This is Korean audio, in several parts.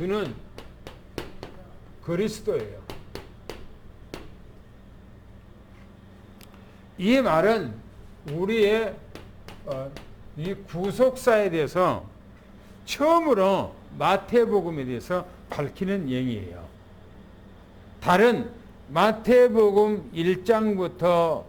주는 그리스도예요. 이 말은 우리의 이 구속사에 대해서 처음으로 마태복음에 대해서 밝히는 얘기예요. 다른 마태복음 1장부터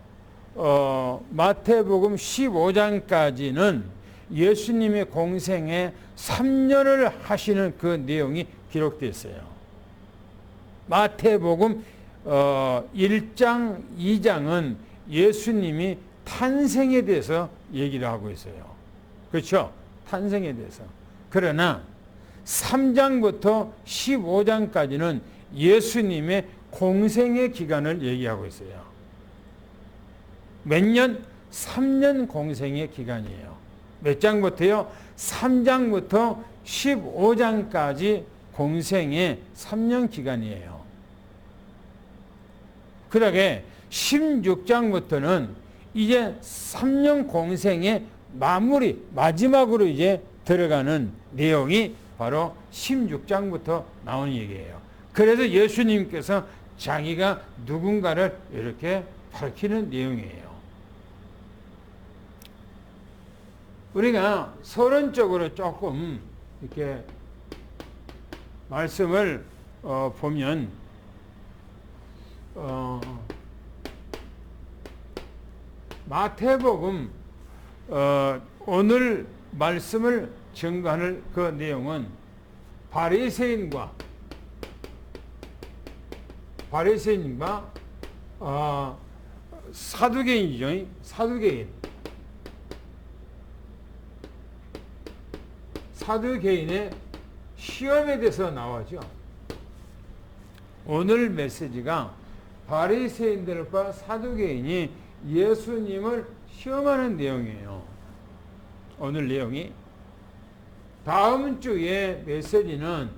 마태복음 15장까지는 예수님의 공생에 3년을 하시는 그 내용이 기록되어 있어요. 마태복음 1장, 2장은 예수님이 탄생에 대해서 얘기를 하고 있어요. 그렇죠? 탄생에 대해서. 그러나 3장부터 15장까지는 예수님의 공생의 기간을 얘기하고 있어요. 몇 년? 3년 공생의 기간이에요. 몇 장부터요? 3장부터 15장까지 공생의 3년 기간이에요. 그러게 16장부터는 이제 3년 공생의 마지막으로 이제 들어가는 내용이 바로 16장부터 나오는 얘기예요. 그래서 예수님께서 자기가 누군가를 이렇게 밝히는 내용이에요. 우리가 서론적으로 조금 이렇게 말씀을 보면 마태복음 오늘 말씀을 증거하는 그 내용은 바리새인과 사두개인이죠. 사두개인의 시험에 대해서 나와죠. 오늘 메시지가 바리새인들과 사두개인이 예수님을 시험하는 내용이에요. 오늘 내용이. 다음 주에 메시지는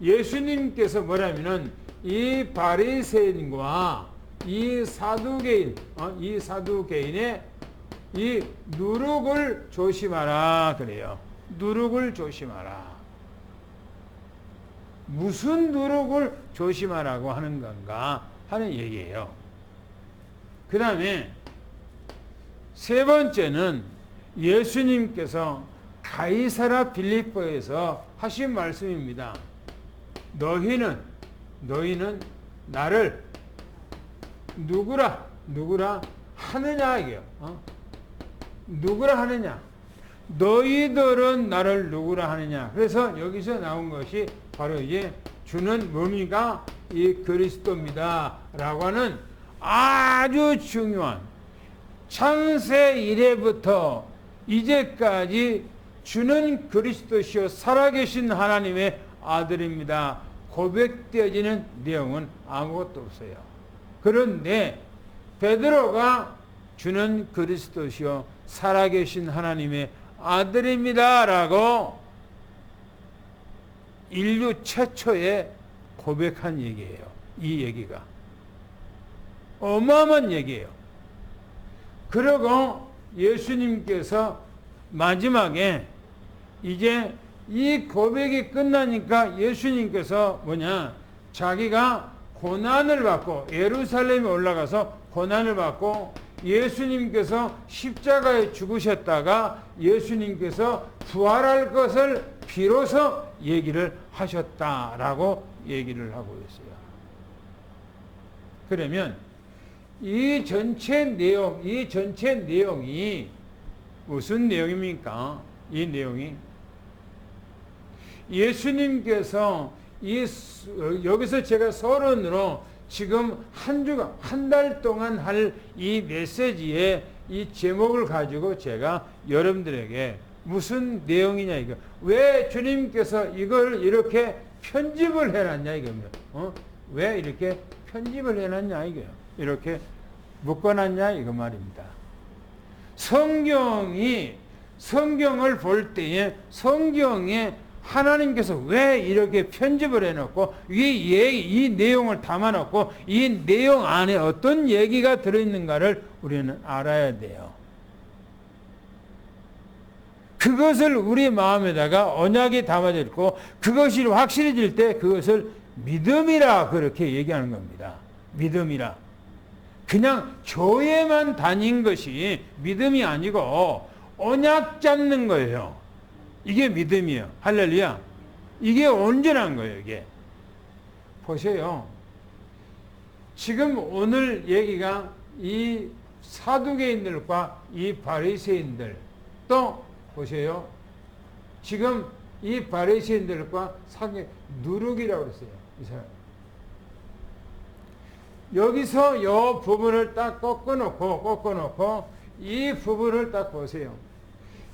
예수님께서 뭐라면은 이 바리새인과 이 사두개인의 이 누룩을 조심하라 그래요. 누룩을 조심하라. 무슨 누룩을 조심하라고 하는 건가 하는 얘기예요. 그 다음에 세 번째는 예수님께서 가이사랴 빌립보에서 하신 말씀입니다. 너희는 나를 누구라 하느냐 이게요. 누구라 하느냐? 너희들은 나를 누구라 하느냐? 그래서 여기서 나온 것이 바로 이제 주는 뭡니까? 이 그리스도입니다. 라고 하는 아주 중요한 창세 이래부터 이제까지 주는 그리스도시요 살아계신 하나님의 아들입니다. 고백되어지는 내용은 아무것도 없어요. 그런데 베드로가 주는 그리스도시요 살아계신 하나님의 아들입니다. 라고 인류 최초에 고백한 얘기예요. 이 얘기가. 어마어마한 얘기예요. 그리고 예수님께서 마지막에 이제 이 고백이 끝나니까 예수님께서 자기가 고난을 받고 예루살렘에 올라가서 고난을 받고 예수님께서 십자가에 죽으셨다가 예수님께서 부활할 것을 비로소 얘기를 하셨다라고 얘기를 하고 있어요. 그러면 이 전체 내용이 무슨 내용입니까? 이 내용이 예수님께서 여기서 제가 서론으로 지금 한 달 동안 할 이 메시지의 이 제목을 가지고 제가 여러분들에게 무슨 내용이냐 이거. 왜 주님께서 이걸 이렇게 편집을 해놨냐 이겁니다. 왜 이렇게 편집을 해놨냐 이거요. 이렇게 묶어놨냐 이거 말입니다. 성경을 볼 때에 성경에 하나님께서 왜 이렇게 편집을 해놓고 이 내용을 담아놓고 이 내용 안에 어떤 얘기가 들어있는가를 우리는 알아야 돼요. 그것을 우리 마음에다가 언약이 담아져 있고 그것이 확실해질 때 그것을 믿음이라 그렇게 얘기하는 겁니다. 믿음이라. 그냥 교회만 다닌 것이 믿음이 아니고 언약 잡는 거예요. 이게 믿음이에요. 할렐루야. 이게 온전한 거예요. 이게. 보세요. 지금 오늘 얘기가 이 사두개인들과 이 바리새인들 또 보세요. 지금 이 바리새인들과 사두개 누룩이라고 그랬어요. 이 사람. 여기서 이 부분을 딱 꺾어놓고 이 부분을 딱 보세요.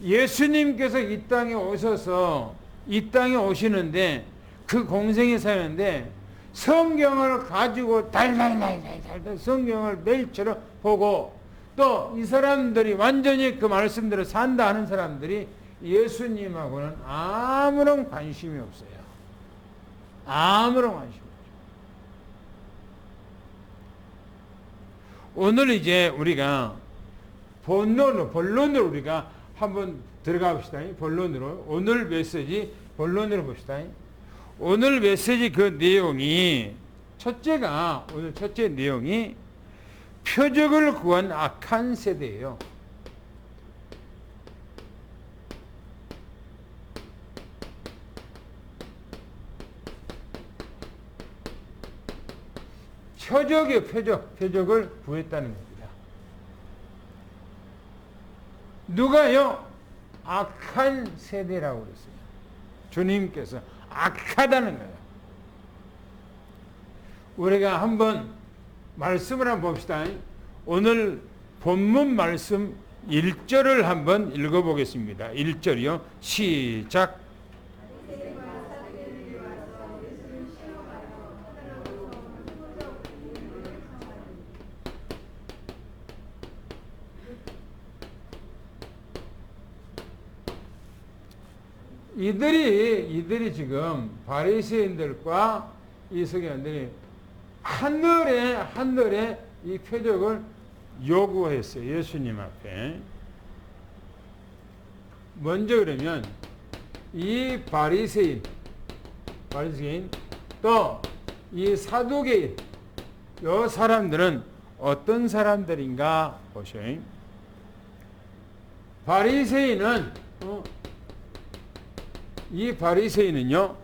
예수님께서 이 땅에 오셔서 이 땅에 오시는데 그 공생에 사는데 성경을 가지고 달달달 성경을 매일처럼 보고 또 이 사람들이 완전히 그 말씀대로 산다 하는 사람들이 예수님하고는 아무런 관심이 없어요. 아무런 관심이 없어요. 오늘 이제 우리가 본론으로 우리가 한번 들어가 봅시다. 본론으로. 오늘 메시지 본론으로 봅시다. 오늘 메시지 그 내용이 오늘 첫째 내용이 표적을 구한 악한 세대예요. 표적이에요. 표적을 구했다는 겁니다. 누가요? 악한 세대라고 그랬어요. 주님께서 악하다는 거예요. 우리가 한번 말씀을 한번 봅시다. 오늘 본문 말씀 1절을 한번 읽어보겠습니다. 1절이요. 시작. 이들이 지금 바리새인들과 이 서기관들이 하늘에 이 표적을 요구했어요. 예수님 앞에. 먼저 그러면 이 바리새인 또 이 사두개인 이 사람들은 어떤 사람들인가 보셔요. 바리새인은 이 바리새인은요,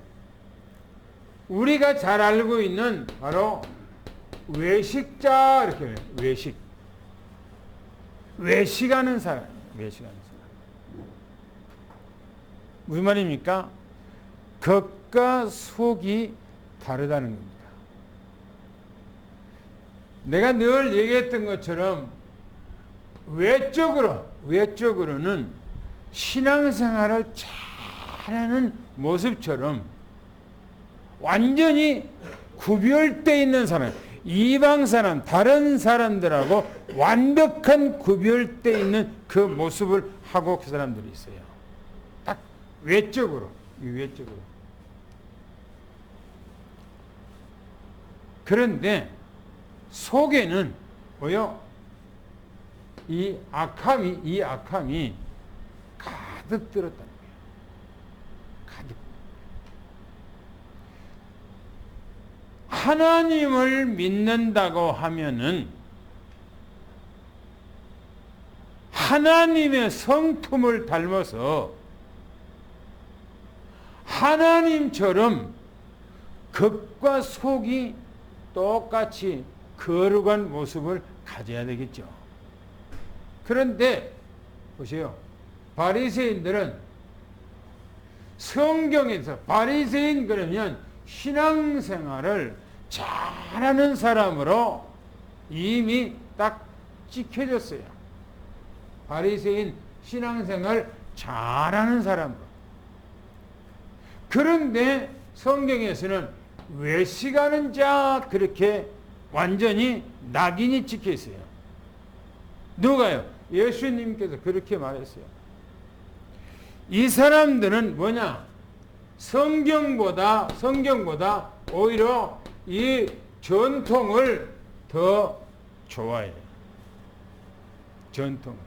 우리가 잘 알고 있는 바로 외식자 이렇게 해요. 외식하는 사람. 무슨 말입니까? 겉과 속이 다르다는 겁니다. 내가 늘 얘기했던 것처럼 외적으로는 신앙생활을 잘하는 모습처럼 완전히 구별되어 있는 사람, 이방 사람, 다른 사람들하고 완벽한 구별되어 있는 그 모습을 하고 그 사람들이 있어요. 딱 외적으로. 그런데 속에는 뭐요? 이 악함이 가득 들었다는 거예요. 가득. 하나님을 믿는다고 하면은 하나님의 성품을 닮아서 하나님처럼 겉과 속이 똑같이 거룩한 모습을 가져야 되겠죠. 그런데 보세요. 바리새인들은 성경에서 바리새인 그러면 신앙생활을 잘하는 사람으로 이미 딱 찍혀졌어요. 바리새인 신앙생활 잘하는 사람으로. 그런데 성경에서는 외식하는 자 그렇게 완전히 낙인이 찍혀 있어요. 누가요? 예수님께서 그렇게 말했어요. 이 사람들은 뭐냐? 성경보다 오히려 이 전통을 더 좋아해요. 전통을.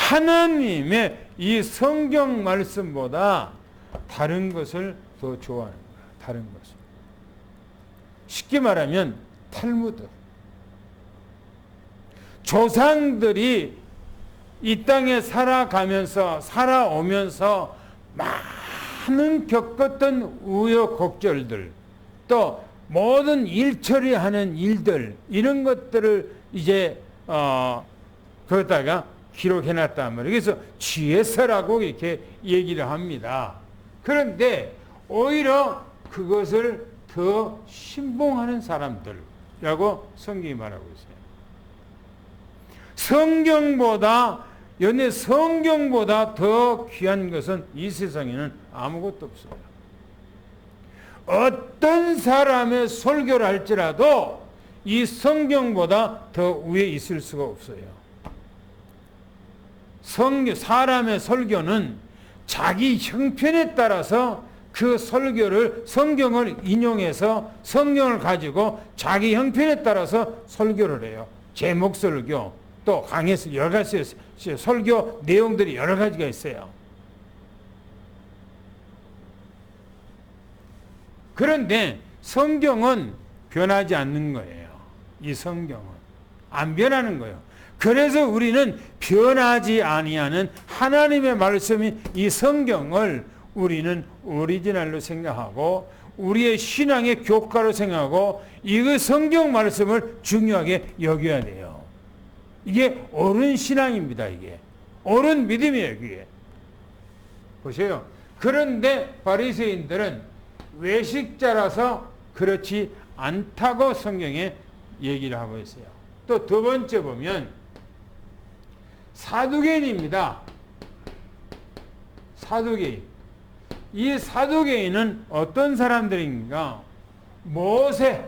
하나님의 이 성경 말씀보다 다른 것을 더 좋아하는 거야. 다른 것을. 쉽게 말하면 탈무드. 조상들이 이 땅에 살아오면서 많은 겪었던 우여곡절들, 또 모든 일처리하는 일들, 이런 것들을 이제 거기다가 기록해놨단 말이에요. 그래서 지혜서라고 이렇게 얘기를 합니다. 그런데 오히려 그것을 더 신봉하는 사람들이라고 성경이 말하고 있어요. 성경보다 더 귀한 것은 이 세상에는 아무것도 없어요. 어떤 사람의 설교를 할지라도 이 성경보다 더 위에 있을 수가 없어요. 사람의 설교는 자기 형편에 따라서 그 성경을 인용해서 성경을 가지고 자기 형편에 따라서 설교를 해요. 제목 설교, 또 강해서 여러 가지 설교 내용들이 여러 가지가 있어요. 그런데 성경은 변하지 않는 거예요. 이 성경은 안 변하는 거예요. 그래서 우리는 변하지 아니하는 하나님의 말씀인 이 성경을 우리는 오리지널로 생각하고 우리의 신앙의 교과로 생각하고 이 성경 말씀을 중요하게 여겨야 돼요. 이게 옳은 신앙입니다. 이게 옳은 믿음이에요. 그게 보세요. 그런데 바리새인들은 외식자라서 그렇지 않다고 성경에 얘기를 하고 있어요. 또 두 번째 보면 사두개인입니다. 사두개인. 이 사두개인은 어떤 사람들인가? 모세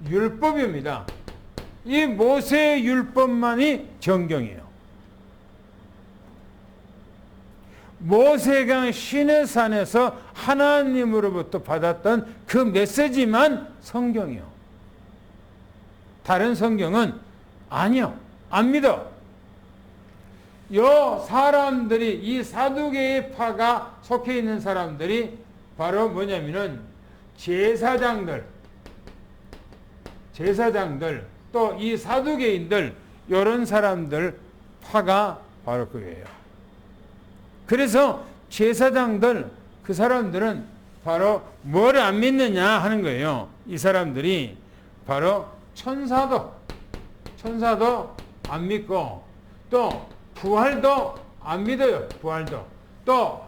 율법입니다. 이 모세 율법만이 정경이에요. 모세가 시내산에서 하나님으로부터 받았던 그 메시지만 성경이요. 다른 성경은 아니요. 안 믿어. 요 사람들이, 이 사두개의 파가 속해 있는 사람들이 바로 뭐냐면은 제사장들, 또 이 사두개인들, 이런 사람들 파가 바로 그거예요. 그래서 제사장들, 그 사람들은 바로 뭘 안 믿느냐 하는 거예요. 이 사람들이 바로 천사도 안 믿고, 또 부활도 안 믿어요. 부활도. 또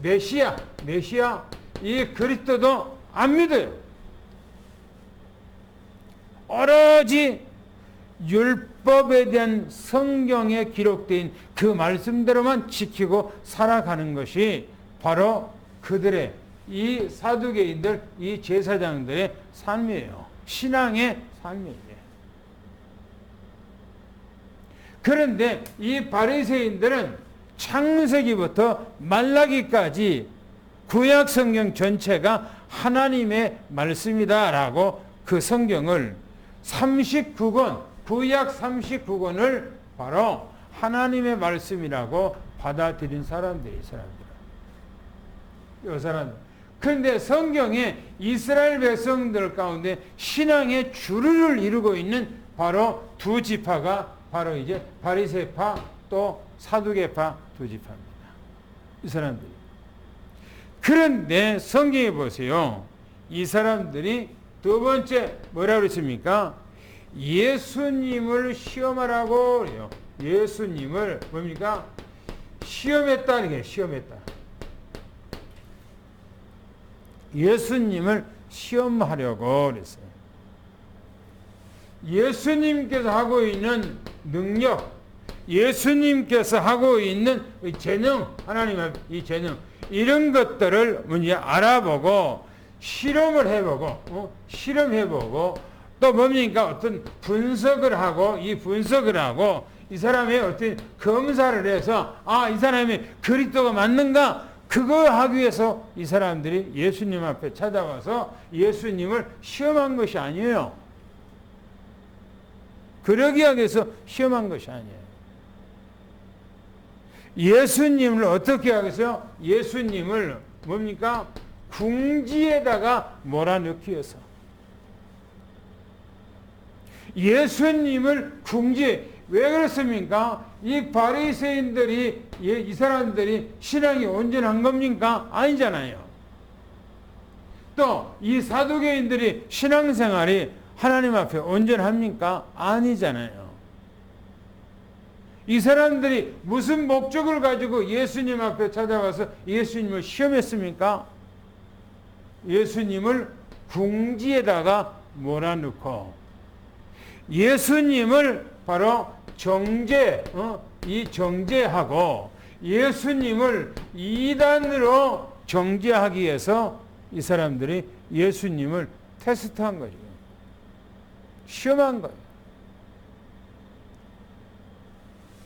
메시아 이 그리스도도 안 믿어요. 오로지 율법에 대한 성경에 기록된 그 말씀대로만 지키고 살아가는 것이 바로 그들의, 이 사두개인들, 이 제사장들의 삶이에요. 신앙의 삶이에요. 그런데 이 바리새인들은 창세기부터 말라기까지 구약 성경 전체가 하나님의 말씀이다라고 그 성경을 39권, 구약 39권을 바로 하나님의 말씀이라고 받아들인 사람들이, 이 사람들. 그런데 성경에 이스라엘 백성들 가운데 신앙의 주류를 이루고 있는 바로 두 지파가 바로 이제 바리새파 또 사두개파 두 지파입니다. 이 사람들이. 그런데 성경에 보세요. 이 사람들이 두 번째 뭐라고 그랬습니까? 예수님을 시험하라고 그래요. 예수님을 뭡니까? 시험했다는 게 시험했다. 예수님을 시험하려고 그랬어요. 예수님께서 하고 있는 능력, 예수님께서 하고 있는 재능, 하나님의 이 재능, 이런 것들을 먼저 알아보고 실험을 해보고, 실험해보고, 또 뭡니까? 어떤 분석을 하고, 이 사람의 어떤 검사를 해서, 이 사람이 그리스도가 맞는가? 그거 하기 위해서 이 사람들이 예수님 앞에 찾아와서 예수님을 시험한 것이 아니에요. 그러기 위해서 시험한 것이 아니에요. 예수님을 어떻게 하겠어요? 예수님을 뭡니까? 궁지에다가 몰아넣기 위해서. 예수님을 궁지에, 왜 그렇습니까? 이 바리새인들이, 이 사람들이 신앙이 온전한 겁니까? 아니잖아요. 또 이 사두개인들이 신앙생활이 하나님 앞에 온전합니까? 아니잖아요. 이 사람들이 무슨 목적을 가지고 예수님 앞에 찾아가서 예수님을 시험했습니까? 예수님을 궁지에다가 몰아넣고 예수님을 바로 정죄하고 예수님을 이단으로 정죄하기 위해서 이 사람들이 예수님을 테스트한 거죠. 시험한 거예요.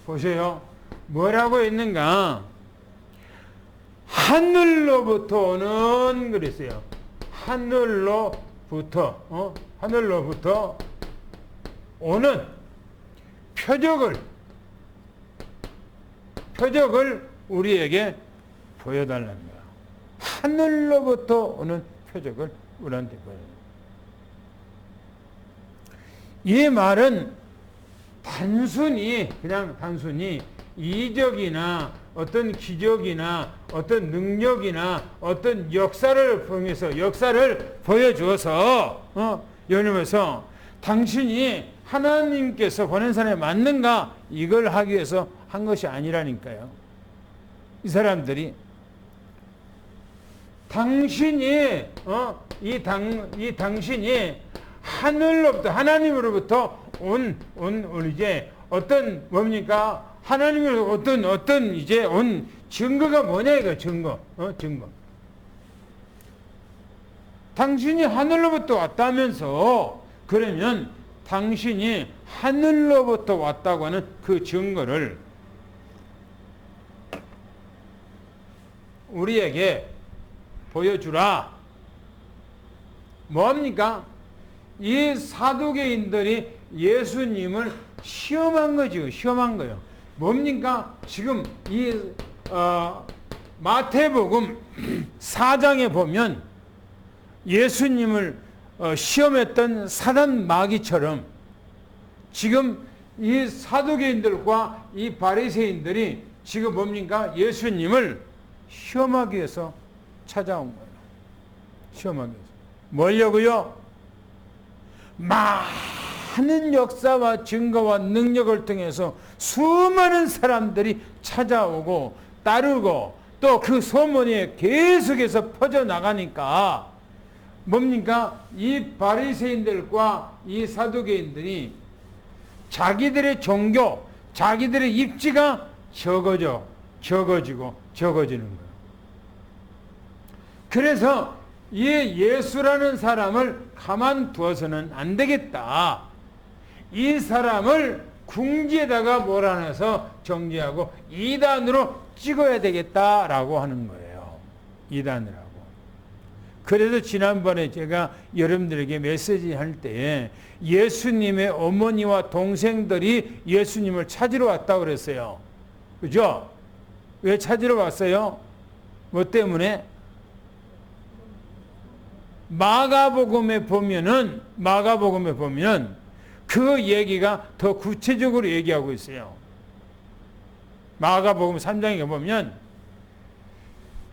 보세요. 뭐라고 했는가? 하늘로부터 오는 그랬어요. 하늘로부터 오는 표적을 우리에게 보여달라는 거야. 하늘로부터 오는 표적을 우리한테 보여달라는 거야. 이 말은 그냥 단순히 이적이나 어떤 기적이나 어떤 능력이나 어떤 역사를 보여줘서 여러분에서 당신이 하나님께서 보낸 사람이 맞는가 이걸 하기 위해서 한 것이 아니라니까요. 이 사람들이 당신이 하늘로부터 하나님으로부터 온 이제 어떤 뭡니까? 하나님으로부터 어떤 이제 온 증거가 뭐냐 이거 증거. 당신이 하늘로부터 왔다면서 그러면 당신이 하늘로부터 왔다고 하는 그 증거를 우리에게 보여주라. 뭐합니까? 이 사두개인들이 예수님을 시험한 거죠. 시험한 거예요. 뭡니까? 지금 이 마태복음 4장에 보면 예수님을 시험했던 사단 마귀처럼 지금 이 사두개인들과 이 바리새인들이 지금 뭡니까? 예수님을 시험하기 위해서 찾아온 거예요. 시험하기 위해서. 뭐려고요? 많은 역사와 증거와 능력을 통해서 수많은 사람들이 찾아오고 따르고 또 그 소문이 계속해서 퍼져나가니까 뭡니까? 이 바리새인들과 이 사두개인들이 자기들의 종교, 자기들의 입지가 적어지고 적어지는 거예요. 그래서 이 예수라는 사람을 가만두어서는 안 되겠다. 이 사람을 궁지에다가 몰아넣어서 정죄하고 이단으로 찍어야 되겠다라고 하는 거예요. 이단이라고. 그래서 지난번에 제가 여러분들에게 메시지 할 때에 예수님의 어머니와 동생들이 예수님을 찾으러 왔다고 그랬어요. 그죠? 왜 찾으러 왔어요? 뭐 때문에? 마가복음에 보면 그 얘기가 더 구체적으로 얘기하고 있어요. 마가복음 3장에 보면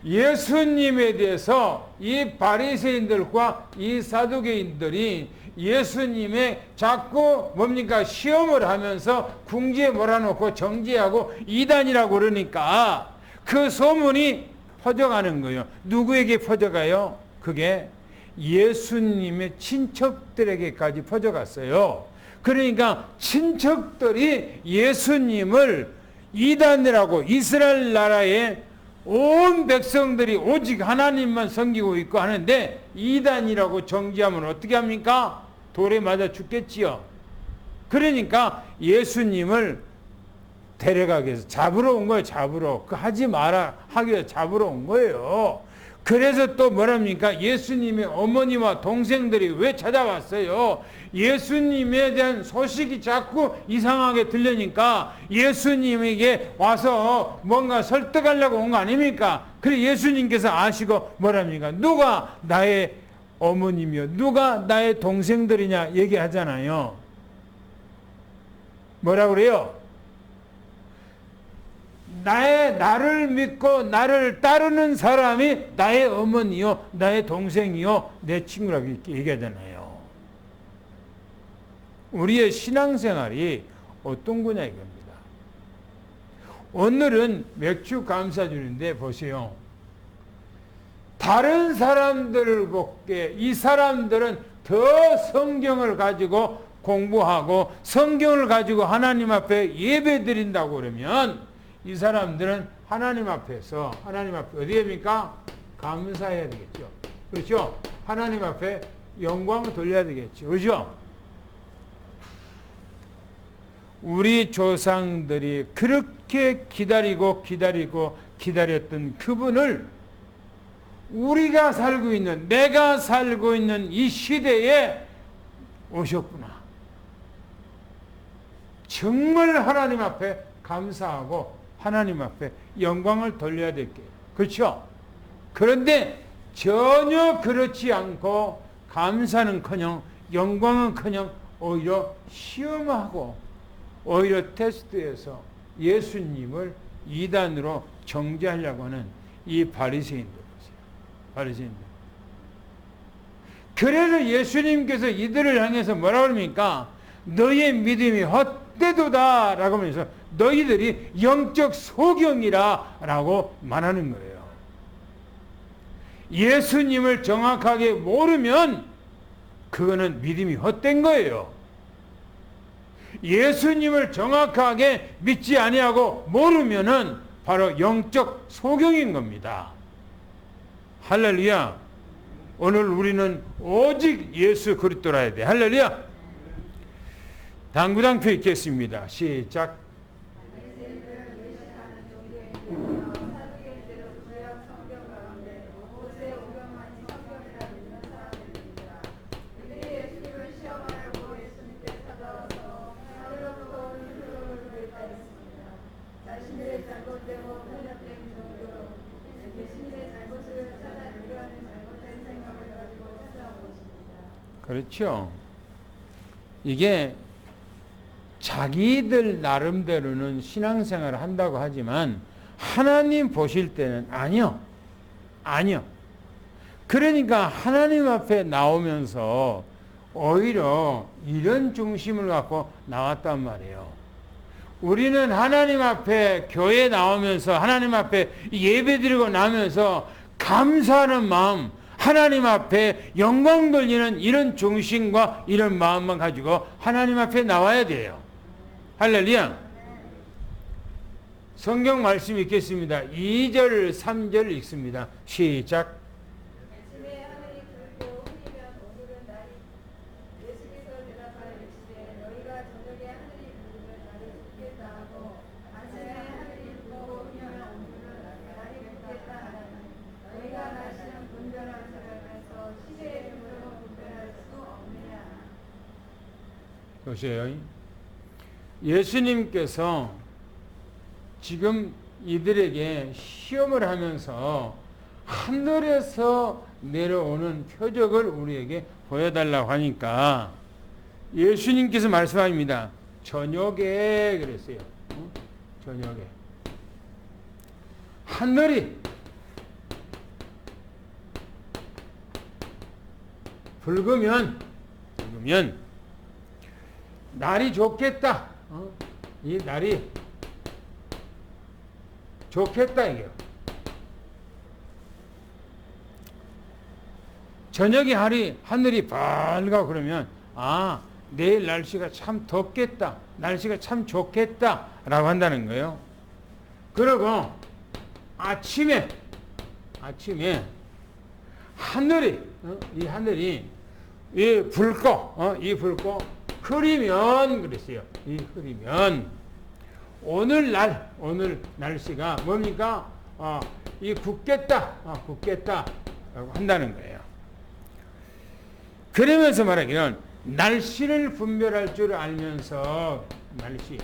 예수님에 대해서 이 바리새인들과 이 사두개인들이 예수님의 자꾸 뭡니까? 시험을 하면서 궁지에 몰아놓고 정죄하고 이단이라고 그러니까 그 소문이 퍼져가는 거예요. 누구에게 퍼져가요? 그게 예수님의 친척들에게까지 퍼져갔어요. 그러니까 친척들이 예수님을 이단이라고 이스라엘 나라의 온 백성들이 오직 하나님만 섬기고 있고 하는데 이단이라고 정죄하면 어떻게 합니까? 돌에 맞아 죽겠지요. 그러니까 예수님을 데려가기 위해서 잡으러 온 거예요. 잡으러. 하지 마라 하기 위해서 잡으러 온 거예요. 그래서 또 뭐랍니까? 예수님의 어머니와 동생들이 왜 찾아왔어요? 예수님에 대한 소식이 자꾸 이상하게 들리니까 예수님에게 와서 뭔가 설득하려고 온 거 아닙니까? 그래 예수님께서 아시고 뭐랍니까? 누가 나의 어머니며 누가 나의 동생들이냐 얘기하잖아요. 뭐라 그래요? 나를 믿고 나를 따르는 사람이 나의 어머니요, 나의 동생이요, 내 친구라고 이렇게 얘기하잖아요. 우리의 신앙생활이 어떤 거냐 이겁니다. 오늘은 맥주 감사주는데 보세요. 다른 사람들보게 이 사람들은 더 성경을 가지고 공부하고 성경을 가지고 하나님 앞에 예배 드린다고 그러면 이 사람들은 하나님 앞에 어디입니까? 감사해야 되겠죠. 그렇죠? 하나님 앞에 영광을 돌려야 되겠죠. 그렇죠? 우리 조상들이 그렇게 기다렸던 그분을 우리가 살고 있는, 내가 살고 있는 이 시대에 오셨구나. 정말 하나님 앞에 감사하고 하나님 앞에 영광을 돌려야 될 게 그렇죠? 그런데 전혀 그렇지 않고 감사는커녕 영광은커녕 오히려 시험하고 오히려 테스트에서 예수님을 이단으로 정죄하려고 하는 이 바리새인들 보세요. 바리새인들. 그래서 예수님께서 이들을 향해서 뭐라고 합니까? 너의 믿음이 헛되도다 라고 하면서 너희들이 영적 소경이라 라고 말하는 거예요. 예수님을 정확하게 모르면 그거는 믿음이 헛된 거예요. 예수님을 정확하게 믿지 아니하고 모르면은 바로 영적 소경인 겁니다. 할렐루야. 오늘 우리는 오직 예수 그리스도라 해야 돼. 할렐루야. 당구장표 읽겠습니다. 시작. 그렇죠. 이게 자기들 나름대로는 신앙생활을 한다고 하지만 하나님 보실 때는 아니요. 그러니까 하나님 앞에 나오면서 오히려 이런 중심을 갖고 나왔단 말이에요. 우리는 하나님 앞에 교회 나오면서 하나님 앞에 예배 드리고 나면서 감사하는 마음, 하나님 앞에 영광 돌리는 이런 중심과 이런 마음만 가지고 하나님 앞에 나와야 돼요. 할렐루야. 성경 말씀 읽겠습니다. 2절 3절 읽습니다. 시작. 보세요. 예수님께서 지금 이들에게 시험을 하면서 하늘에서 내려오는 표적을 우리에게 보여달라고 하니까 예수님께서 말씀합니다. 저녁에 그랬어요. 저녁에 하늘이 붉으면 날이 좋겠다. 이 날이 좋겠다 이게요. 저녁에 하늘이 밝아 그러면 내일 날씨가 참 덥겠다. 날씨가 참 좋겠다 라고 한다는 거예요. 그리고 아침에 이 하늘이 붉고 흐리면 그랬어요. 이 흐리면 오늘 날씨가 뭡니까? 이 굳겠다, 굳겠다 라고 한다는 거예요. 그러면서 말하기는 날씨를 분별할 줄 알면서 날씨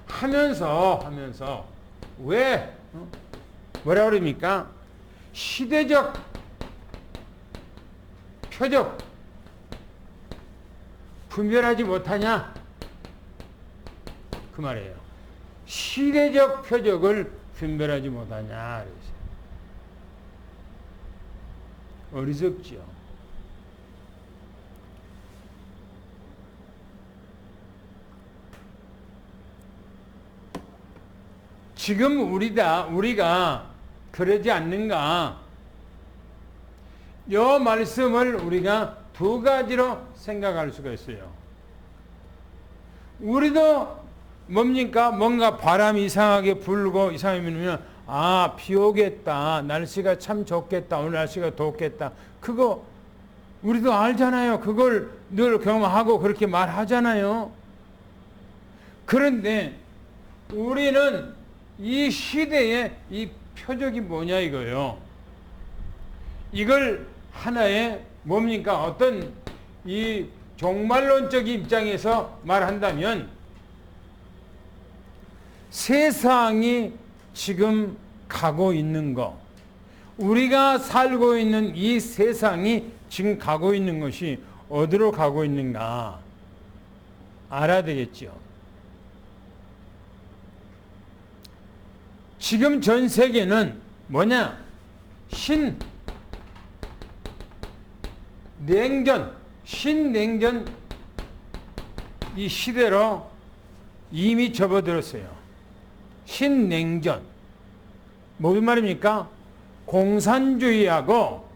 분별하면서 왜 뭐라 그럽니까? 시대적 표적 분별하지 못하냐? 그 말이에요. 시대적 표적을 분별하지 못하냐? 어리석지요. 지금 우리가 그러지 않는가? 이 말씀을 우리가 두 가지로 생각할 수가 있어요. 우리도 뭡니까? 뭔가 바람이 이상하게 불고 이상하면 비 오겠다. 날씨가 참 좋겠다. 오늘 날씨가 덥겠다. 그거 우리도 알잖아요. 그걸 늘 경험하고 그렇게 말하잖아요. 그런데 우리는 이 시대의 이 표적이 뭐냐 이거요. 이걸 하나의 뭡니까? 어떤 이 종말론적인 입장에서 말한다면 세상이 지금 가고 있는 거, 우리가 살고 있는 이 세상이 지금 가고 있는 것이 어디로 가고 있는가 알아야 되겠죠. 지금 전 세계는 뭐냐? 신냉전 이 시대로 이미 접어들었어요. 신냉전. 무슨 말입니까? 공산주의하고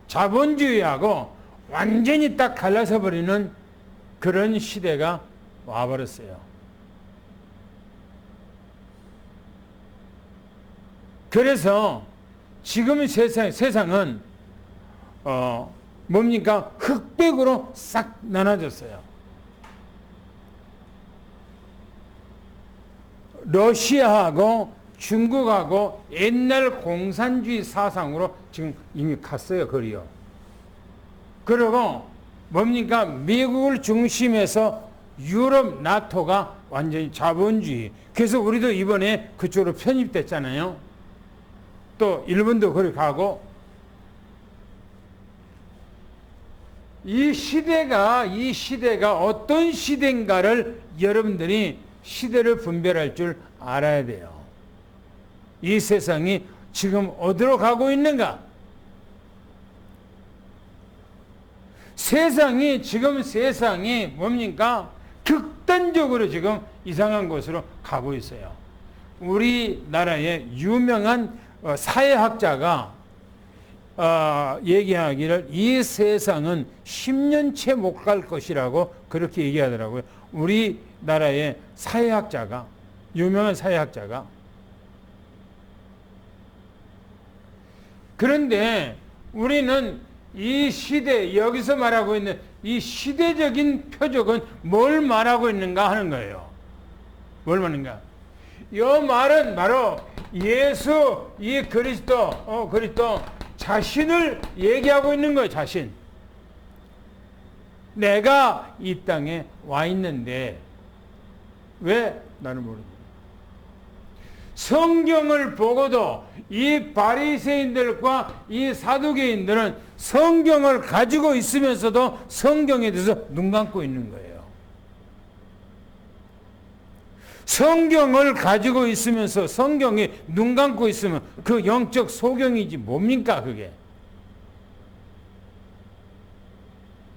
자본주의하고 완전히 딱 갈라서 버리는 그런 시대가 와버렸어요. 그래서 지금 세상은 뭡니까? 흑백으로 싹 나눠졌어요. 러시아하고 중국하고 옛날 공산주의 사상으로 지금 이미 갔어요, 거리요. 그리고 뭡니까? 미국을 중심해서 유럽, 나토가 완전히 자본주의. 그래서 우리도 이번에 그쪽으로 편입됐잖아요. 또 일본도 거기 가고. 이 시대가 어떤 시대인가를 여러분들이 시대를 분별할 줄 알아야 돼요. 이 세상이 지금 어디로 가고 있는가? 지금 세상이 뭡니까? 극단적으로 지금 이상한 곳으로 가고 있어요. 우리나라의 유명한 사회학자가 얘기하기를 이 세상은 10년 채 못 갈 것이라고 그렇게 얘기하더라고요. 우리나라의 사회학자가, 유명한 사회학자가. 그런데 우리는 이 시대, 여기서 말하고 있는 이 시대적인 표적은 뭘 말하고 있는가 하는 거예요. 뭘 말하는가? 이 말은 바로 예수, 이 그리스도 자신을 얘기하고 있는 거예요, 자신. 내가 이 땅에 와 있는데, 왜? 나는 모릅니다. 성경을 보고도 이 바리새인들과 이 사두개인들은 성경을 가지고 있으면서도 성경에 대해서 눈 감고 있는 거예요. 성경을 가지고 있으면서 성경에 눈 감고 있으면 그 영적 소경이지 뭡니까 그게?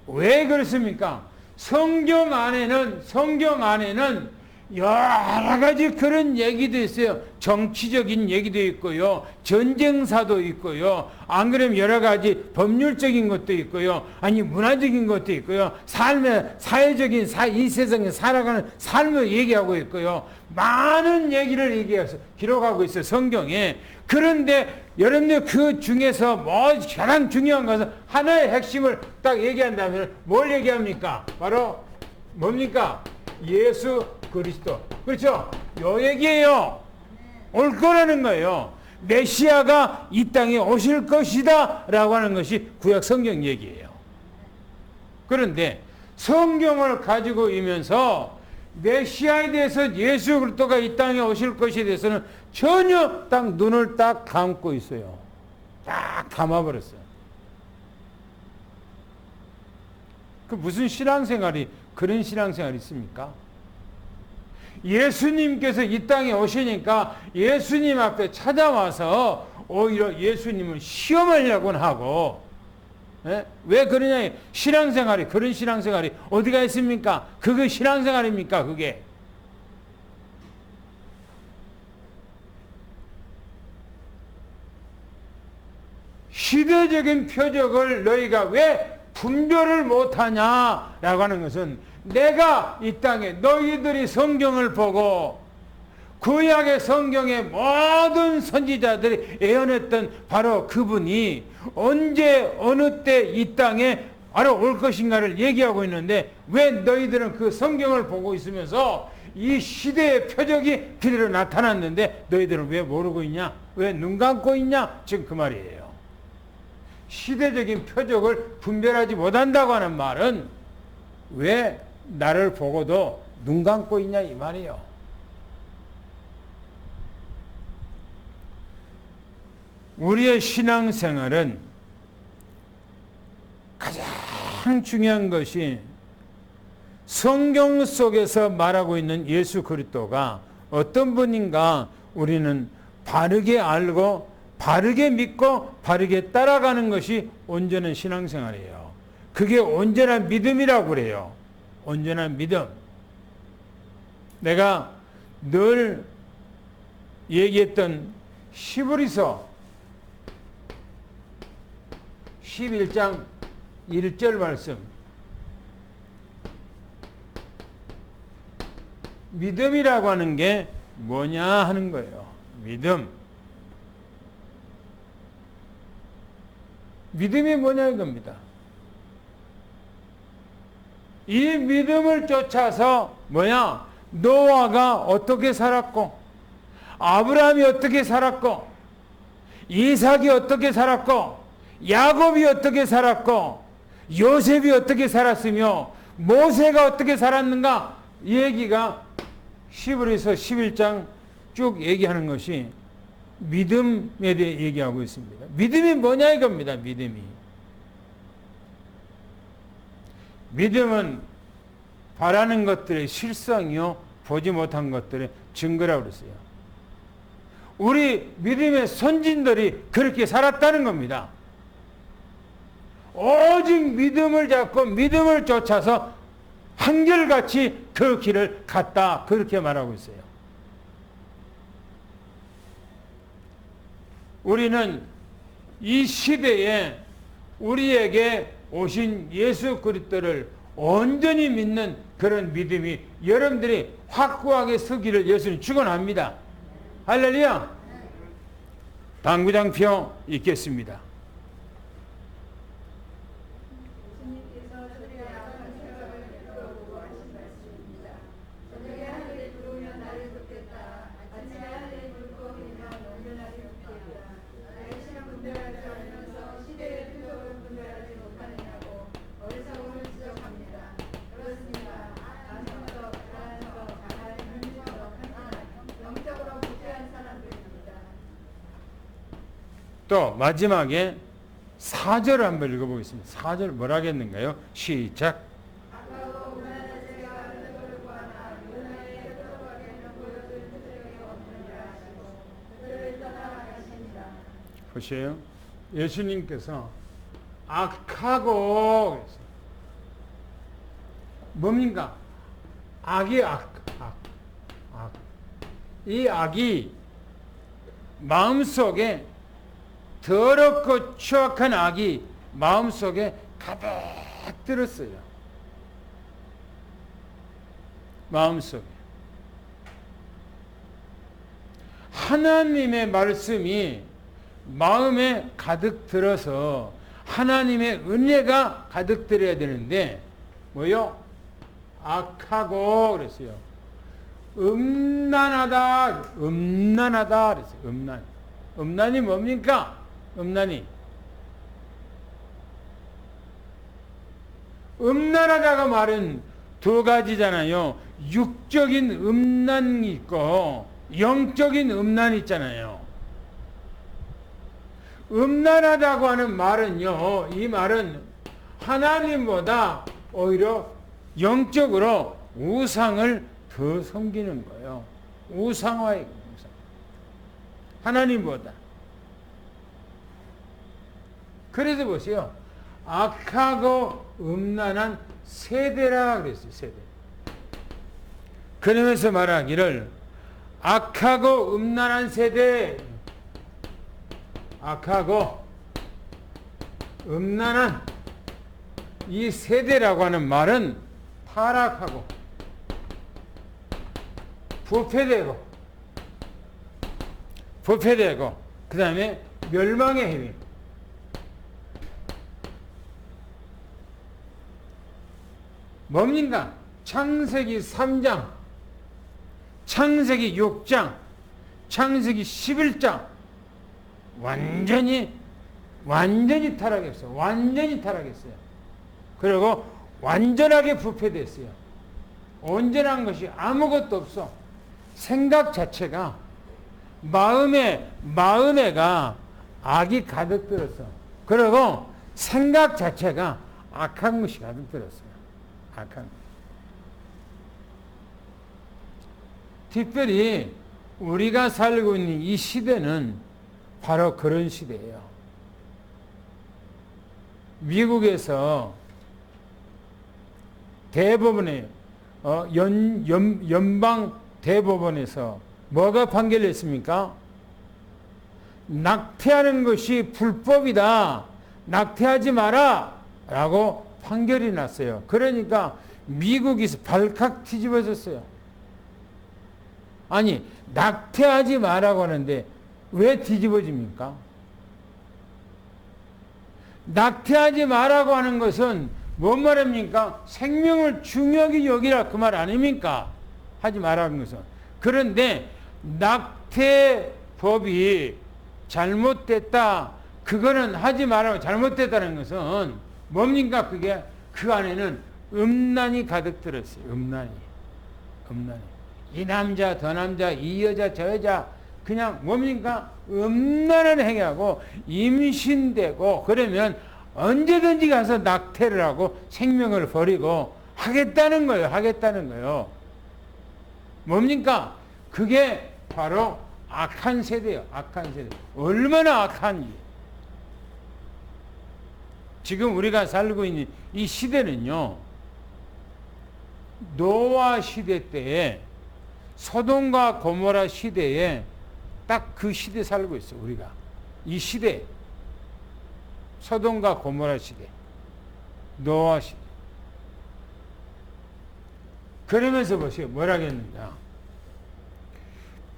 왜 그렇습니까? 성경 안에는 여러 가지 그런 얘기도 있어요. 정치적인 얘기도 있고요. 전쟁사도 있고요. 안 그러면 여러 가지 법률적인 것도 있고요. 아니 문화적인 것도 있고요. 사회적인 이 세상에 살아가는 삶을 얘기하고 있고요. 많은 얘기를 얘기해서 기록하고 있어요. 성경에. 그런데 여러분들 그 중에서 가장 중요한 것은 하나의 핵심을 딱 얘기한다면 뭘 얘기합니까? 바로 뭡니까? 예수 그리스도. 그렇죠? 요 얘기예요. 올 거라는 거예요. 메시아가 이 땅에 오실 것이다 라고 하는 것이 구약 성경 얘기예요. 그런데 성경을 가지고 있면서 메시아에 대해서 예수 그리스도가 이 땅에 오실 것에 대해서는 전혀 딱 눈을 딱 감고 있어요. 딱 감아버렸어요. 그 무슨 신앙생활이 그런 신앙생활이 있습니까? 예수님께서 이 땅에 오시니까 예수님 앞에 찾아와서 오히려 예수님을 시험하려고는 하고, 예? 왜 그러냐? 신앙생활이, 그런 신앙생활이 어디가 있습니까? 그게 신앙생활입니까? 그게. 시대적인 표적을 너희가 왜 분별을 못하냐라고 하는 것은, 내가 이 땅에 너희들이 성경을 보고 구약의 성경의 모든 선지자들이 예언했던 바로 그분이 언제 어느 때 이 땅에 바로 올 것인가를 얘기하고 있는데, 왜 너희들은 그 성경을 보고 있으면서 이 시대의 표적이 그대로 나타났는데 너희들은 왜 모르고 있냐? 왜 눈 감고 있냐? 지금 그 말이에요. 시대적인 표적을 분별하지 못한다고 하는 말은 왜 나를 보고도 눈 감고 있냐 이 말이에요. 우리의 신앙생활은 가장 중요한 것이 성경 속에서 말하고 있는 예수 그리스도가 어떤 분인가 우리는 바르게 알고 바르게 믿고 바르게 따라가는 것이 온전한 신앙생활이에요. 그게 온전한 믿음이라고 그래요. 온전한 믿음. 내가 늘 얘기했던 히브리서 11장 1절 말씀. 믿음이라고 하는 게 뭐냐 하는 거예요. 믿음. 믿음이 뭐냐 이겁니다. 이 믿음을 쫓아서 뭐냐? 노아가 어떻게 살았고, 아브라함이 어떻게 살았고, 이삭이 어떻게 살았고, 야곱이 어떻게 살았고, 요셉이 어떻게 살았으며, 모세가 어떻게 살았는가? 이 얘기가 히브리서 11장 쭉 얘기하는 것이 믿음에 대해 얘기하고 있습니다. 믿음이 뭐냐 이겁니다. 믿음은 바라는 것들의 실상이요 보지 못한 것들의 증거라고 그랬어요. 우리 믿음의 선진들이 그렇게 살았다는 겁니다. 오직 믿음을 잡고 믿음을 쫓아서 한결같이 그 길을 갔다, 그렇게 말하고 있어요. 우리는 이 시대에 우리에게 오신 예수 그리스도를 온전히 믿는 그런 믿음이 여러분들이 확고하게 서기를 예수님 축원합니다. 할렐루야. 당구장표 읽겠습니다. 또 마지막에 4절을 한번 읽어보겠습니다. 4절 뭐라 하겠는가요? 시작. 보세요. 예수님께서 악하고 뭡니까? 악이 악. 이 악이 마음속에 더럽고 추악한 악이 마음속에 가득 들었어요. 마음속에. 하나님의 말씀이 마음에 가득 들어서 하나님의 은혜가 가득 들어야 되는데 뭐요? 악하고 그랬어요. 음란하다. 음란하다 그랬어요. 음란. 음란이 뭡니까? 음란이. 음란하다가 말은 두 가지잖아요. 육적인 음란이 있고 영적인 음란이 있잖아요. 음란하다고 하는 말은요, 이 말은 하나님보다 오히려 영적으로 우상을 더 섬기는 거예요. 우상화의 우상. 하나님보다. 그래서 보세요. 악하고 음란한 세대라 그랬어요. 세대. 그러면서 말하기를 악하고 음란한 세대, 악하고 음란한 이 세대라고 하는 말은 타락하고 부패되고 그 다음에 멸망의 행위. 뭡니까? 창세기 3장, 창세기 6장, 창세기 11장 완전히 타락했어요. 완전히 타락했어요. 그리고 완전하게 부패됐어요. 온전한 것이 아무것도 없어. 생각 자체가 마음에가 악이 가득 들었어. 그리고 생각 자체가 악한 것이 가득 들었어요. 악한 것. 특별히 우리가 살고 있는 이 시대는 바로 그런 시대예요. 미국에서 대법원에 연방 대법원에서 뭐가 판결했습니까? 낙태하는 것이 불법이다. 낙태하지 마라. 라고 판결이 났어요. 그러니까 미국에서 발칵 뒤집어졌어요. 아니, 낙태하지 마라고 하는데 왜 뒤집어집니까? 낙태하지 마라고 하는 것은 뭔 말입니까? 생명을 중요하게 여기라 그 말 아닙니까? 하지 마라는 것은. 그런데 낙태법이 잘못됐다. 그거는 하지 마라고 잘못됐다는 것은 뭡니까? 그게 그 안에는 음란이 가득 들었어요. 음란이. 이 남자, 저 남자, 이 여자, 저 여자 그냥 뭡니까? 음란을 행하고 임신되고 그러면 언제든지 가서 낙태를 하고 생명을 버리고 하겠다는 거예요. 뭡니까? 그게 바로 악한 세대예요. 악한 세대. 얼마나 악한지. 지금 우리가 살고 있는 이 시대는요. 노아 시대 때에 소돔과 고모라 시대에 딱 그 시대 살고 있어 우리가. 이 시대. 소돔과 고모라 시대. 노아 시대. 그러면서 보세요. 뭐라 했느냐.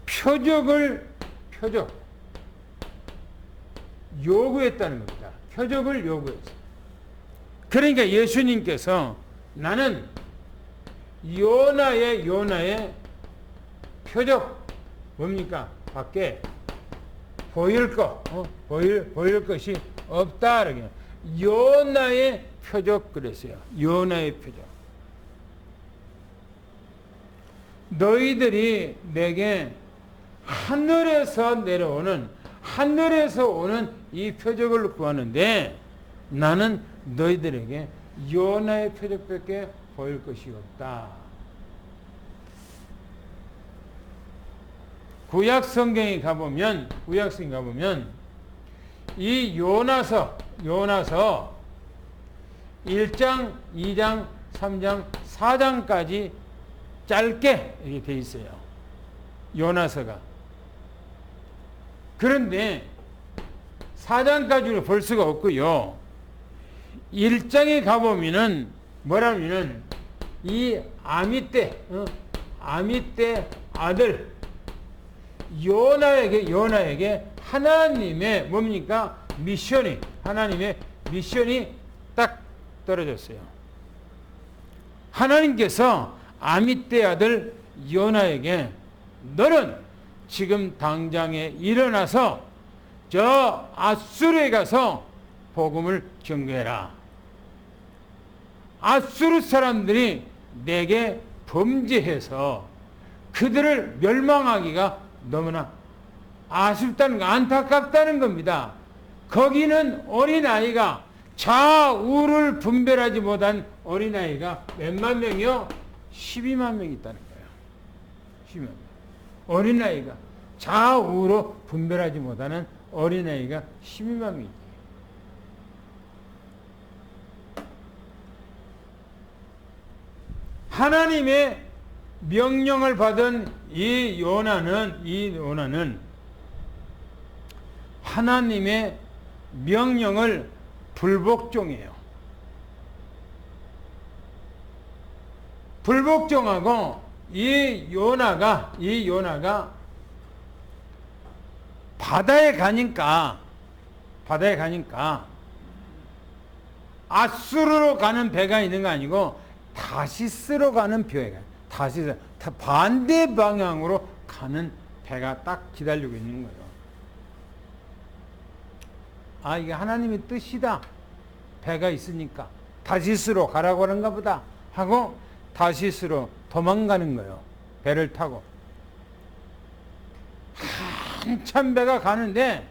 표적 요구했다는 겁니다. 표적을 요구했어요. 그러니까 예수님께서 나는 요나의 표적 뭡니까? 밖에 보일 것이 없다. 요나의 표적 그랬어요. 요나의 표적. 너희들이 내게 하늘에서 오는 이 표적을 구하는데 나는 너희들에게 요나의 표적밖에 보일 것이 없다. 구약 성경에 가보면 이 요나서 1장, 2장, 3장, 4장까지 짧게 이렇게 돼 있어요. 요나서가. 그런데 4장까지는 볼 수가 없고요. 1장에 가보면은 뭐라면은 이 아미떼 아들 요나에게 하나님의 뭡니까? 하나님의 미션이 딱 떨어졌어요. 하나님께서 아미떼 아들 요나에게 너는 지금 당장에 일어나서 저 아수르에 가서 복음을 전개해라. 아수르 사람들이 내게 범죄해서 그들을 멸망하기가 너무나 아쉽다는 거, 안타깝다는 겁니다. 거기는 어린아이가 좌우를 분별하지 못한 어린아이가 몇만 명이요? 12만 명이 있다는 거예요. 12만 명. 어린아이가 좌우로 분별하지 못하는 어린아이가 12만 명이지. 하나님의 명령을 받은 이 요나는 하나님의 명령을 불복종해요. 불복종하고 이 요나가 바다에 가니까 아수르로 가는 배가 있는 거 아니고 다시스로 가는 배가, 다시스 반대 방향으로 가는 배가 딱 기다리고 있는 거예요. 아, 이게 하나님의 뜻이다. 배가 있으니까 다시스로 가라고 하는가 보다 하고 다시스로 도망가는 거예요. 배를 타고. 한참 배가 가는데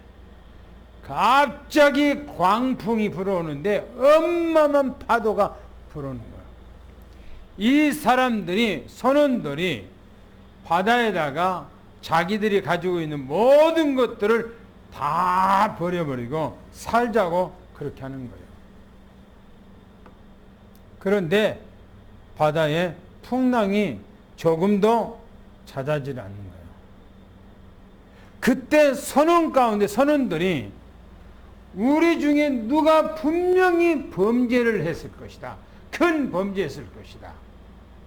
갑자기 광풍이 불어오는데 어마어마한 파도가 불어오는 거예요. 이 사람들이, 선원들이 바다에다가 자기들이 가지고 있는 모든 것들을 다 버려버리고 살자고 그렇게 하는 거예요. 그런데 바다에 풍랑이 조금도 잦아지지 않는 거예요. 그때 선원 가운데 선원들이 우리 중에 누가 분명히 범죄를 했을 것이다. 큰 범죄했을 것이다.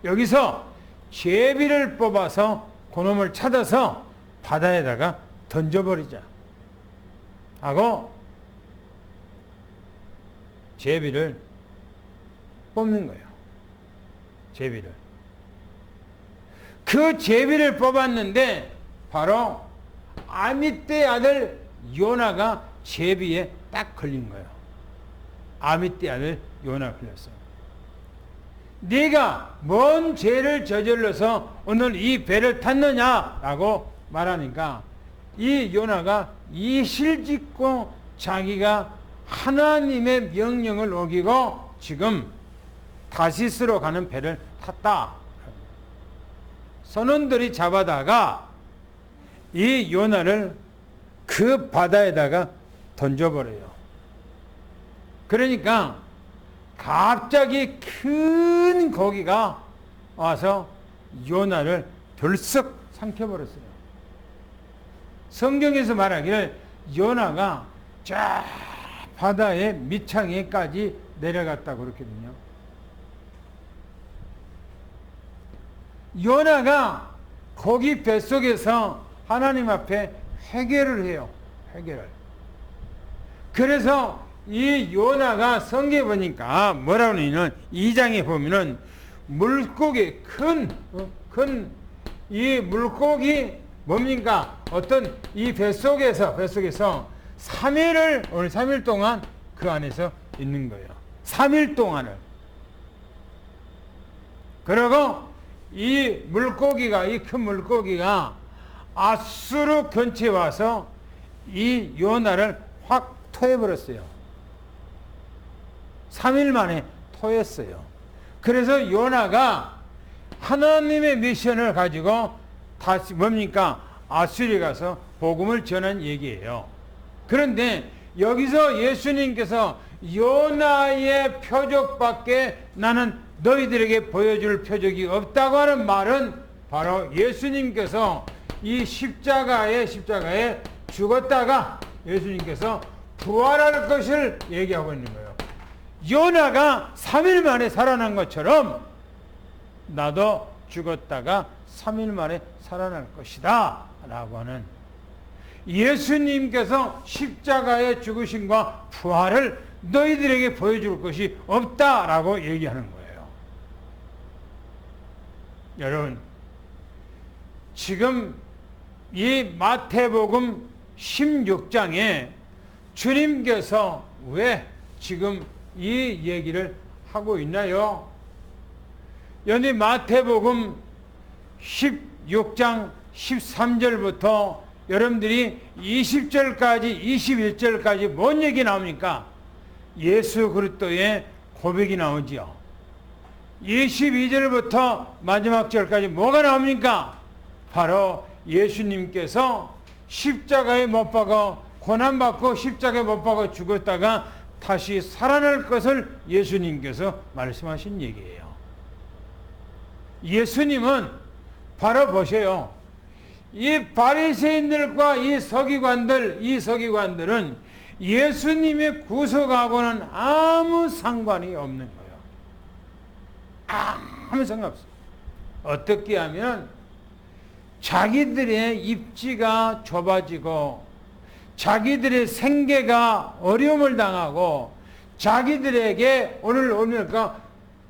여기서 제비를 뽑아서 그놈을 찾아서 바다에다가 던져버리자 하고 제비를 뽑는 거예요. 제비를. 그 제비를 뽑았는데 바로 아미떼 아들 요나가 제비에 딱 걸린 거예요. 아미떼 아들 요나 걸렸어요. 네가 뭔 죄를 저질러서 오늘 이 배를 탔느냐라고 말하니까 이 요나가 이실직고 자기가 하나님의 명령을 어기고 지금 다시스로 가는 배를 탔다. 선원들이 잡아다가 이 요나를 그 바다에다가 던져버려요. 그러니까 갑자기 큰 고기가 와서 요나를 덜썩 삼켜버렸어요. 성경에서 말하기를 요나가 저 바다의 밑창에까지 내려갔다고 그랬거든요. 요나가 거기 뱃속에서 하나님 앞에 회개를 해요. 회개를. 그래서 이 요나가 성경에 보니까 뭐라고 하냐면 2장에 보면은 물고기 큰 이 물고기 뭡니까? 어떤 이 뱃속에서 3일을 오늘 3일 동안 그 안에서 있는 거예요. 3일 동안을. 그리고 이 물고기가 이 큰 물고기가 아수르 근처에 와서 이 요나를 확 토해버렸어요. 3일 만에 토했어요. 그래서 요나가 하나님의 미션을 가지고 다시 뭡니까? 아수리에 가서 복음을 전한 얘기예요. 그런데 여기서 예수님께서 요나의 표적밖에 나는 너희들에게 보여줄 표적이 없다고 하는 말은 바로 예수님께서 이 십자가에 죽었다가 예수님께서 부활할 것을 얘기하고 있는 거예요. 요나가 3일 만에 살아난 것처럼 나도 죽었다가 3일 만에 살아날 것이다 라고 하는 예수님께서 십자가의 죽으심과 부활을 너희들에게 보여줄 것이 없다라고 얘기하는 거예요. 여러분, 지금 이 마태복음 16장에 주님께서 왜 지금 이 얘기를 하고 있나요? 여기 마태복음 16장 13절부터 여러분들이 20절까지 21절까지 뭔 얘기 나옵니까? 예수 그리스도의 고백이 나오지요. 22절부터 마지막 절까지 뭐가 나옵니까? 바로 예수님께서 십자가에 못 박아 고난받고 십자가에 못 박아 죽었다가 다시 살아날 것을 예수님께서 말씀하신 얘기예요. 예수님은 바로 보세요. 이 바리새인들과 이 서기관들은 예수님의 구속하고는 아무 상관이 없는 거예요. 아무 상관없어요. 어떻게 하면 자기들의 입지가 좁아지고 자기들의 생계가 어려움을 당하고 자기들에게 오늘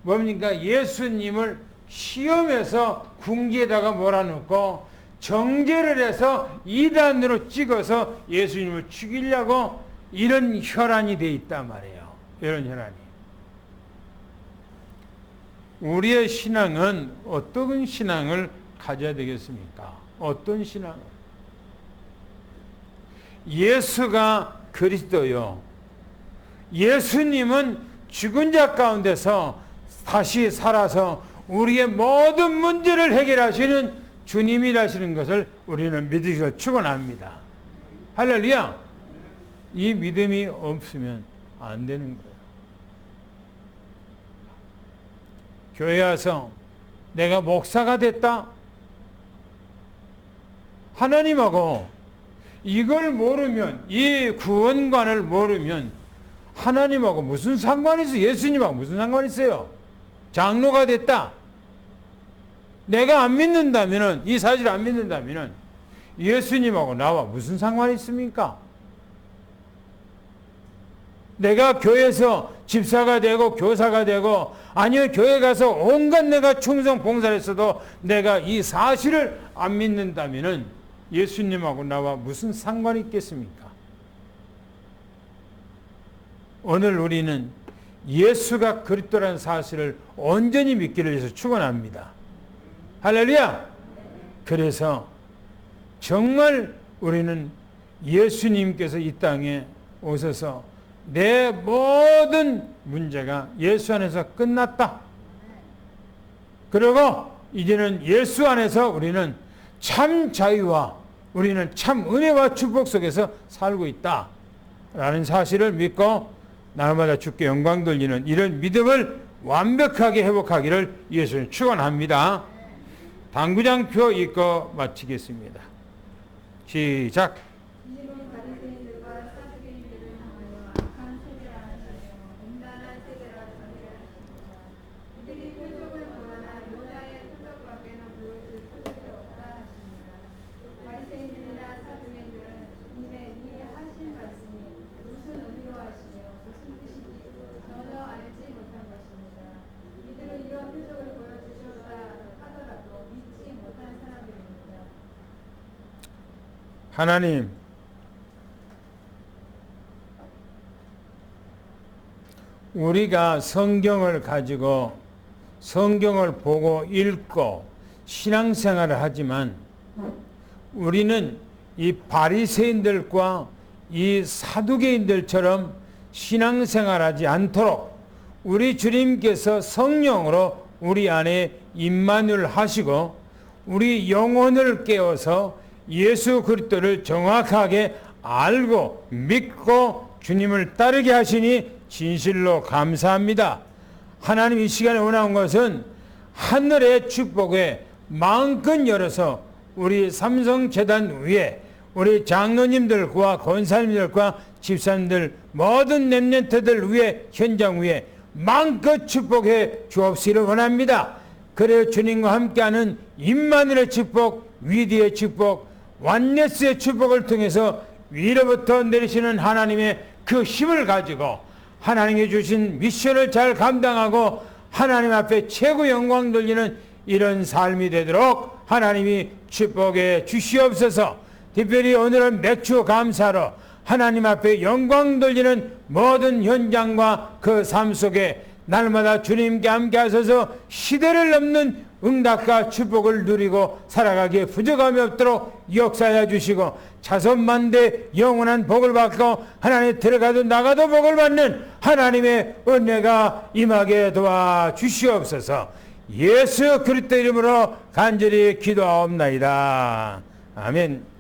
뭡니까? 예수님을 시험해서 궁지에다가 몰아넣고 정죄를 해서 이단으로 찍어서 예수님을 죽이려고 이런 혈안이 돼 있단 말이에요. 이런 혈안이. 우리의 신앙은 어떤 신앙을 가져야 되겠습니까? 어떤 신앙을? 예수가 그리스도요. 예수님은 죽은 자 가운데서 다시 살아서 우리의 모든 문제를 해결하시는 주님이라시는 것을 우리는 믿으시고 축원합니다. 할렐루야. 이 믿음이 없으면 안 되는 거예요. 교회 와서 내가 목사가 됐다. 하나님하고 이걸 모르면, 이 구원관을 모르면 하나님하고 무슨 상관이 있어요? 예수님하고 무슨 상관이 있어요? 장로가 됐다. 내가 안 믿는다면은, 이 사실을 안 믿는다면은 예수님하고 나와 무슨 상관이 있습니까? 내가 교회에서 집사가 되고 교사가 되고 아니요 교회 가서 온갖 내가 충성 봉사를 했어도 내가 이 사실을 안 믿는다면은 예수님하고 나와 무슨 상관이 있겠습니까? 오늘 우리는 예수가 그리스도라는 사실을 온전히 믿기를 위해서 축원합니다. 할렐루야! 그래서 정말 우리는 예수님께서 이 땅에 오셔서 내 모든 문제가 예수 안에서 끝났다. 그리고 이제는 예수 안에서 우리는 참 자유와 우리는 참 은혜와 축복 속에서 살고 있다. 라는 사실을 믿고 날마다 주께 영광 돌리는 이런 믿음을 완벽하게 회복하기를 예수님 축원합니다. 당구장표 읽고 마치겠습니다. 시작. 하나님, 우리가 성경을 가지고 성경을 보고 읽고 신앙생활을 하지만 우리는 이 바리새인들과 이 사두개인들처럼 신앙생활하지 않도록 우리 주님께서 성령으로 우리 안에 임만을 하시고 우리 영혼을 깨워서 예수 그리스도를 정확하게 알고 믿고 주님을 따르게 하시니 진실로 감사합니다. 하나님 이 시간에 원하는 것은 하늘의 축복에 마음껏 열어서 우리 삼성재단 위에 우리 장로님들과 권사님들과 집사님들 모든 렘넌트들 위에 현장 위에 마음껏 축복해 주옵시기를 원합니다. 그래야 주님과 함께하는 임마누엘의 축복, 위대의 축복, 완네스의 축복을 통해서 위로부터 내리시는 하나님의 그 힘을 가지고 하나님이 주신 미션을 잘 감당하고 하나님 앞에 최고 영광 돌리는 이런 삶이 되도록 하나님이 축복해 주시옵소서. 특별히 오늘은 맥주 감사로 하나님 앞에 영광 돌리는 모든 현장과 그 삶 속에 날마다 주님께 함께 하셔서 시대를 넘는 응답과 축복을 누리고 살아가기에 부족함이 없도록 역사해 주시고 자손만대 영원한 복을 받고 하나님 들어가도 나가도 복을 받는 하나님의 은혜가 임하게 도와 주시옵소서. 예수 그리스도 이름으로 간절히 기도하옵나이다. 아멘.